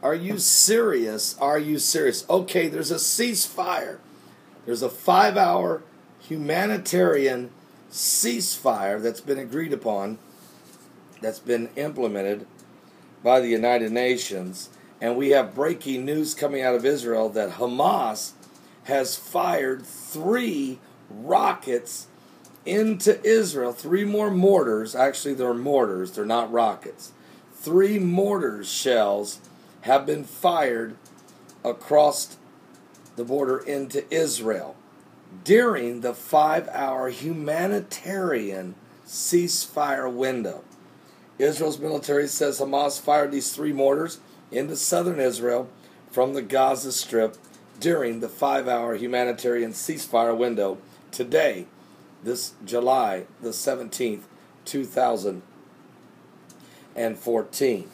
Are you serious? Are you serious? Okay, there's a ceasefire. There's a 5-hour humanitarian ceasefire that's been agreed upon, that's been implemented by the United Nations. And we have breaking news coming out of Israel that Hamas has fired 3 rockets into Israel. 3 more mortars. Actually, they're mortars. They're not rockets. 3 mortars shells have been fired across the border into Israel during the 5-hour humanitarian ceasefire window. Israel's military says Hamas fired these 3 mortars into southern Israel from the Gaza Strip during the 5-hour humanitarian ceasefire window today, this July the 17th, 2014.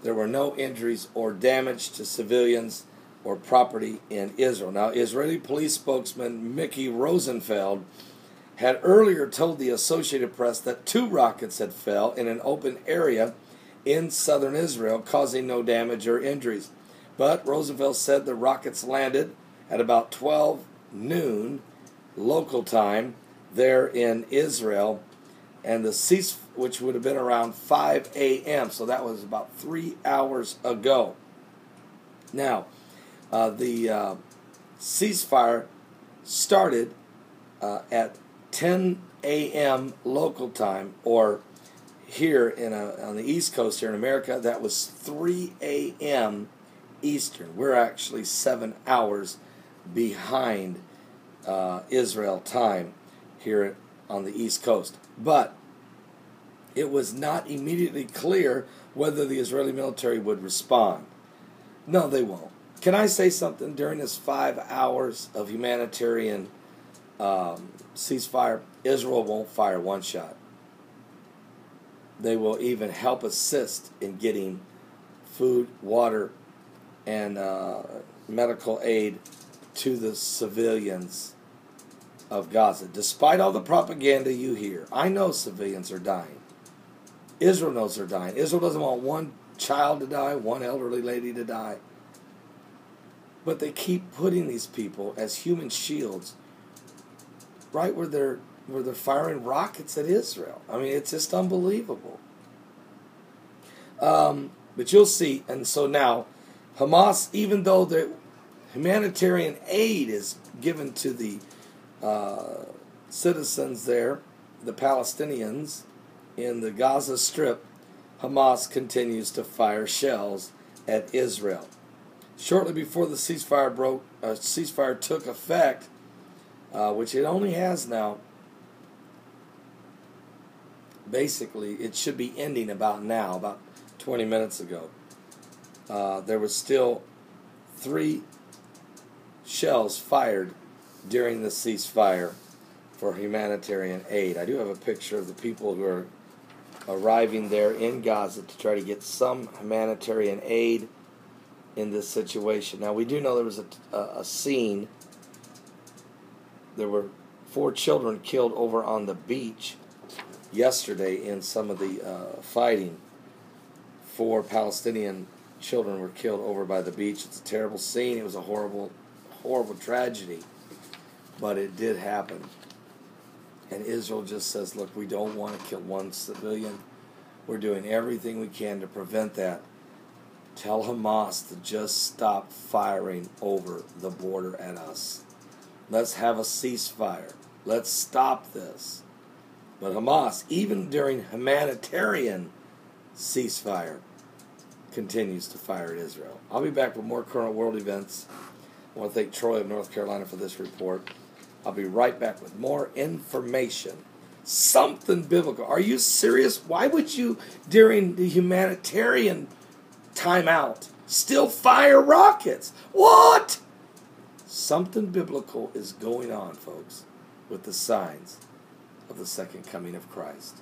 There were no injuries or damage to civilians or property in Israel. Now, Israeli police spokesman Mickey Rosenfeld had earlier told the Associated Press that 2 rockets had fell in an open area in southern Israel, causing no damage or injuries. But Rosenfeld said the rockets landed at about 12 noon local time there in Israel, and the cease, which would have been around 5 a.m., so that was about 3 hours ago. Now, the ceasefire started at 10 a.m. local time, or here on the East Coast here in America, that was 3 a.m. Eastern. We're actually 7 hours behind Israel time here on the East Coast. But it was not immediately clear whether the Israeli military would respond. No, they won't. Can I say something? During this 5 hours of humanitarian ceasefire, Israel won't fire one shot. They will even help assist in getting food, water, and medical aid to the civilians of Gaza. Despite all the propaganda you hear, I know civilians are dying. Israel knows they're dying. Israel doesn't want one child to die, one elderly lady to die. But they keep putting these people as human shields right where they're firing rockets at Israel. I mean, it's just unbelievable. But you'll see. And so now, Hamas, even though the humanitarian aid is given to the citizens there, the Palestinians in the Gaza Strip, Hamas continues to fire shells at Israel. Shortly before the ceasefire took effect, which it only has now, basically, it should be ending about 20 minutes ago. There was still 3 shells fired during the ceasefire for humanitarian aid. I do have a picture of the people who are arriving there in Gaza to try to get some humanitarian aid in this situation. Now, we do know there was a scene. There were 4 children killed over on the beach yesterday in some of the fighting. 4 Palestinian children were killed over by the beach. It's a terrible scene. It was a horrible, horrible tragedy. But it did happen. And Israel just says, look, we don't want to kill one civilian. We're doing everything we can to prevent that. Tell Hamas to just stop firing over the border at us. Let's have a ceasefire. Let's stop this. But Hamas, even during humanitarian ceasefire, continues to fire at Israel. I'll be back with more current world events. I want to thank Troy of North Carolina for this report. I'll be right back with more information. Something biblical. Are you serious? Why would you, during the humanitarian timeout, still fire rockets? What? Something biblical is going on, folks, with the signs of the second coming of Christ.